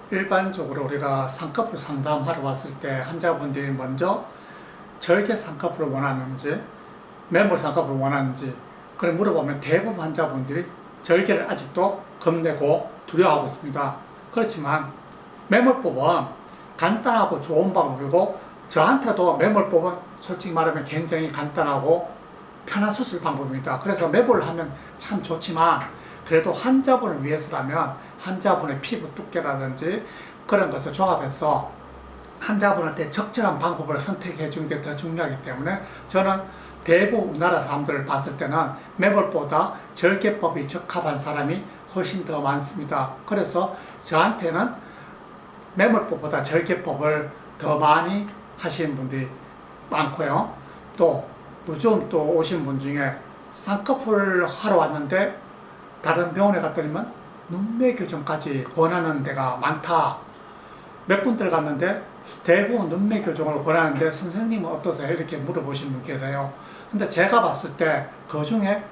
일반적으로 우리가 쌍꺼풀 상담하러 왔을 때 환자분들이 먼저 절개 쌍꺼풀을 원하는지 매몰 쌍꺼풀을 원하는지 그걸 물어보면 대부분 환자분들이 절개를 아직도 겁내고 두려워하고 있습니다. 그렇지만 매몰법은 간단하고 좋은 방법이고 저한테도 매몰법은 솔직히 말하면 굉장히 간단하고 편한 수술 방법입니다. 그래서 매몰을 하면 참 좋지만 그래도 환자분을 위해서라면 환자분의 피부 두께라든지 그런 것을 종합해서 환자분한테 적절한 방법을 선택해 주는 게 더 중요하기 때문에 저는 대부분 우리나라 사람들을 봤을 때는 매몰보다 절개법이 적합한 사람이 훨씬 더 많습니다. 그래서 저한테는 매몰법보다 절개법을 더 많이 하시는 분들이 많고요. 또 요즘 또 오신 분 중에 쌍꺼풀 하러 왔는데 다른 병원에 갔더니만 눈매 교정까지 권하는 데가 많다. 몇 군데를 갔는데 대부분 눈매 교정을 권하는데 선생님은 어떠세요? 이렇게 물어보신 분 계세요. 근데 제가 봤을 때 그 중에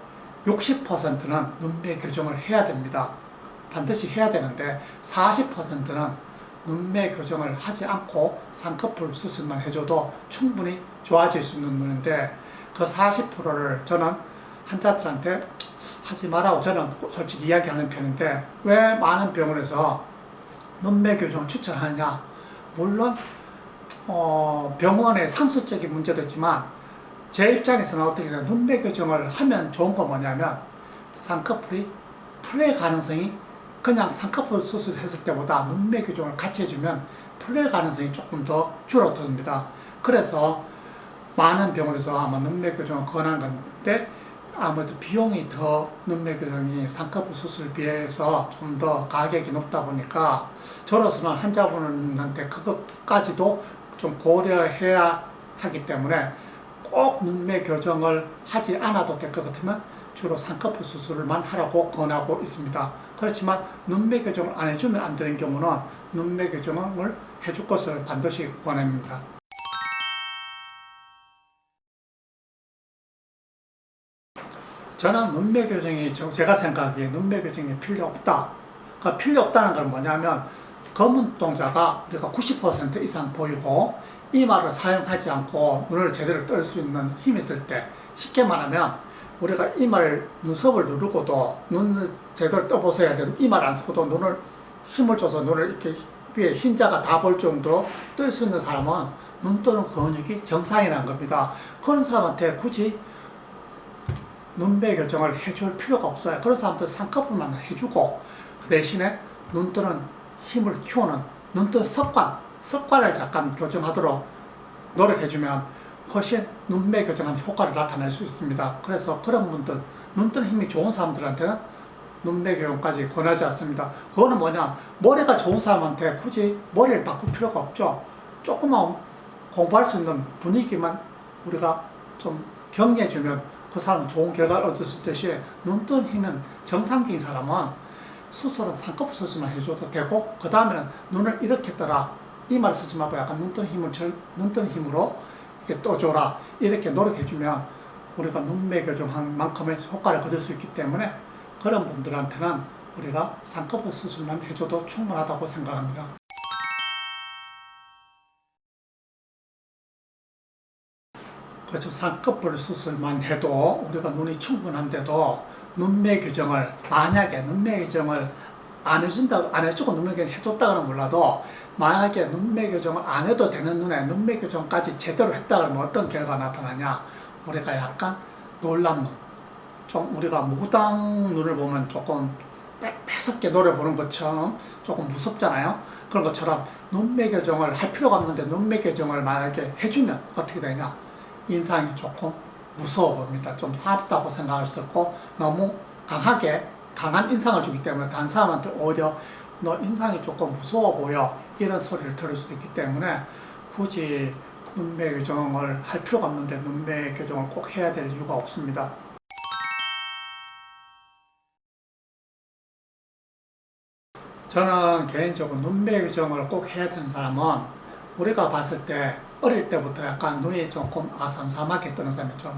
60%는 눈매 교정을 해야 됩니다. 반드시 해야 되는데 40%는 눈매 교정을 하지 않고 쌍꺼풀 수술만 해줘도 충분히 좋아질 수 있는 눈인데 그 40%를 저는 환자들한테 하지 말라고 저는 솔직히 이야기하는 편인데 왜 많은 병원에서 눈매 교정을 추천하느냐. 물론 병원의 상술적인 문제도 있지만 제 입장에서는 어떻게 돼요? 눈매 교정을 하면 좋은 건 뭐냐면 쌍꺼풀이 풀릴 가능성이 그냥 쌍꺼풀 수술했을 때보다 눈매 교정을 같이 해주면 풀릴 가능성이 조금 더 줄어듭니다. 그래서 많은 병원에서 아마 눈매 교정을 권하는 건데 아무래도 비용이 더 눈매 교정이 쌍꺼풀 수술 비해서 좀 더 가격이 높다 보니까 저로서는 환자분한테 그것까지도 좀 고려해야 하기 때문에 꼭 눈매 교정을 하지 않아도 될 것 같으면 주로 쌍꺼풀 수술만 하라고 권하고 있습니다. 그렇지만 눈매 교정을 안 해주면 안 되는 경우는 눈매 교정을 해줄 것을 반드시 권합니다. 저는 눈매 교정이 제가 생각하기에 눈매 교정이 필요 없다. 그러니까 필요 없다는 건 뭐냐면 검은 동자가 우리가 90% 이상 보이고 이마를 사용하지 않고 눈을 제대로 뜰 수 있는 힘이 있을 때 쉽게 말하면 우리가 이마를 눈썹을 누르고도 눈을 제대로 떠보셔야 되는 이마를 안 쓰고도 눈을 힘을 줘서 눈을 이렇게 위에 흰자가 다 볼 정도로 뜰 수 있는 사람은 눈 뜨는 근육이 정상이라는 겁니다. 그런 사람한테 굳이 눈매 교정을 해줄 필요가 없어요. 그런 사람들 쌍꺼풀만 해주고 그 대신에 눈 뜨는 힘을 키우는 눈 뜨는 습관을 잠깐 교정하도록 노력해주면 훨씬 눈매 교정한 효과를 나타낼 수 있습니다. 그래서 그런 분들 눈 뜨는 힘이 좋은 사람들한테는 눈매 교정까지 권하지 않습니다. 그거는 뭐냐, 머리가 좋은 사람한테 굳이 머리를 바꿀 필요가 없죠. 조금만 공부할 수 있는 분위기만 우리가 좀 격려해주면 그 사람은 좋은 결과를 얻을 수 있듯이 눈 뜨는 힘은 정상적인 사람은 수술은 쌍꺼풀 수술만 해줘도 되고 그 다음에는 눈을 이렇게 떠라, 이마를 쓰지 말고 약간 눈 뜨는 힘으로 이렇게 떠줘라, 이렇게 노력해주면 우리가 눈매 교정한 만큼의 효과를 거둘 수 있기 때문에 그런 분들한테는 우리가 쌍꺼풀 수술만 해줘도 충분하다고 생각합니다. 그렇죠. 쌍꺼풀 수술만 해도 우리가 눈이 충분한데도 눈매 교정을 만약에 눈매 교정을 안 해주고 눈매 교정 해줬다고는 몰라도 만약에 눈매 교정을 안 해도 되는 눈에 눈매 교정까지 제대로 했다 그러면 어떤 결과가 나타나냐. 우리가 약간 놀란 눈, 좀 우리가 무당 눈을 보면 조금 매섭게 노려보는 것처럼 조금 무섭잖아요. 그런 것처럼 눈매 교정을 할 필요가 없는데 눈매 교정을 만약에 해주면 어떻게 되냐. 인상이 조금 무서워 보입니다. 좀 사납다고 생각할 수도 있고 너무 강한 인상을 주기 때문에 다른 사람한테 오히려 너 인상이 조금 무서워 보여 이런 소리를 들을 수도 있기 때문에 굳이 눈매 교정을 할 필요가 없는데 눈매 교정을 꼭 해야 될 이유가 없습니다. 저는 개인적으로 눈매 교정을 꼭 해야 되는 사람은 우리가 봤을 때 어릴 때부터 약간 눈이 조금 아삼삼하게 뜨는 사람 있죠.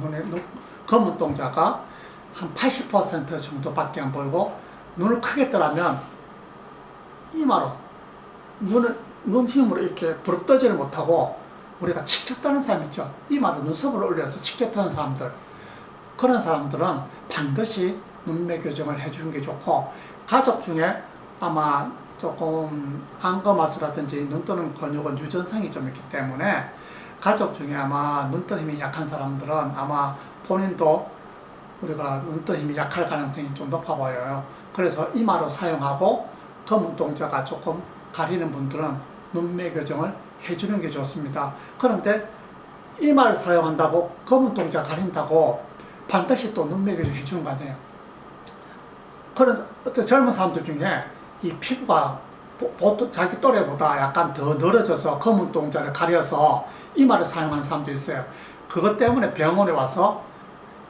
검은 동자가 한 80% 정도밖에 안 보이고 눈을 크게 뜨라면 이마로 눈 힘으로 이렇게 부릅떠지를 못하고 우리가 칙칙 떠는 사람 있죠. 이마로 눈썹을 올려서 칙칙 떠는 사람들. 그런 사람들은 반드시 눈매 교정을 해주는 게 좋고, 가족 중에 아마 조금 안검하수라든지 눈 뜨는 근육은 유전성이 좀 있기 때문에 가족 중에 아마 눈 뜨는 힘이 약한 사람들은 아마 본인도 우리가 눈 뜨는 힘이 약할 가능성이 좀 높아 보여요. 그래서 이마로 사용하고 검은 동자가 조금 가리는 분들은 눈매 교정을 해주는 게 좋습니다. 그런데 이마를 사용한다고 검은 동자 가린다고 반드시 또 눈매 교정 해주는 거 아니에요. 그런 젊은 사람들 중에 이 피부가 보통 자기 또래보다 약간 더 늘어져서 검은 동자를 가려서 이마를 사용하는 사람도 있어요. 그것 때문에 병원에 와서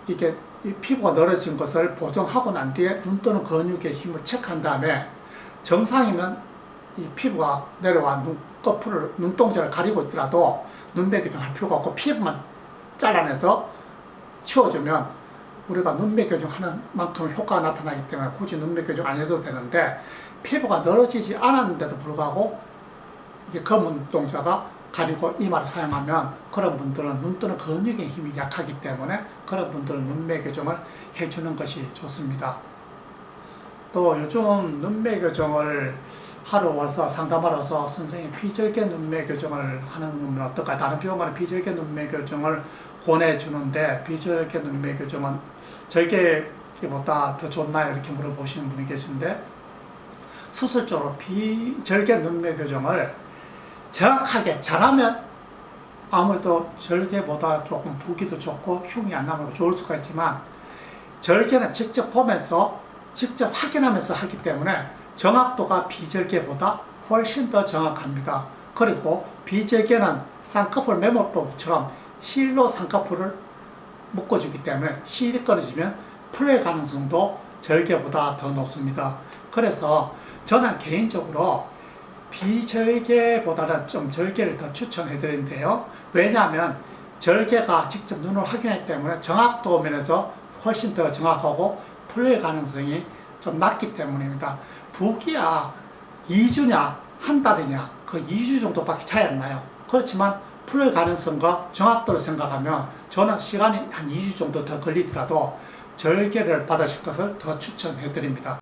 이게 이 피부가 늘어진 것을 보정하고 난 뒤에 눈 뜨는 근육의 힘을 체크한 다음에 정상이면 이 피부가 내려와 눈꺼풀을, 눈동자를 가리고 있더라도 눈매 교정할 필요가 없고 피부만 잘라내서 치워주면 우리가 눈매 교정하는 만큼 효과가 나타나기 때문에 굳이 눈매 교정 안 해도 되는데, 피부가 늘어지지 않았는데도 불구하고 이게 검은 동자가 가리고 이마를 사용하면 그런 분들은 눈 뜨는 근육의 힘이 약하기 때문에 그런 분들은 눈매 교정을 해주는 것이 좋습니다. 또 요즘 눈매 교정을 하러 와서 상담하러 와서 선생님 비절개 눈매 교정을 하는 건 어떨까? 다른 병원은 비절개 눈매 교정을 권해주는데 비절개 눈매 교정은 절개보다 더 좋나요? 이렇게 물어보시는 분이 계신데, 수술적으로 비절개 눈매 교정을 정확하게 잘하면 아무래도 절개보다 조금 붓기도 좋고 흉이 안 나면 좋을 수가 있지만, 절개는 직접 보면서 직접 확인하면서 하기 때문에 정확도가 비절개보다 훨씬 더 정확합니다. 그리고 비절개는 쌍꺼풀 메모법처럼 실로 쌍꺼풀을 묶어주기 때문에 실이 끊어지면 풀릴 가능성도 절개보다 더 높습니다. 그래서 저는 개인적으로 비절개보다는 좀 절개를 더 추천해 드리는데요. 왜냐하면 절개가 직접 눈으로 확인하기 때문에 정확도 면에서 훨씬 더 정확하고 풀릴 가능성이 좀 낮기 때문입니다. 붓기야 2주냐 한 달이냐 그 2주 정도밖에 차이 안 나요. 그렇지만 풀릴 가능성과 정확도를 생각하면 저는 시간이 한 2주 정도 더 걸리더라도 절개를 받으실 것을 더 추천해 드립니다.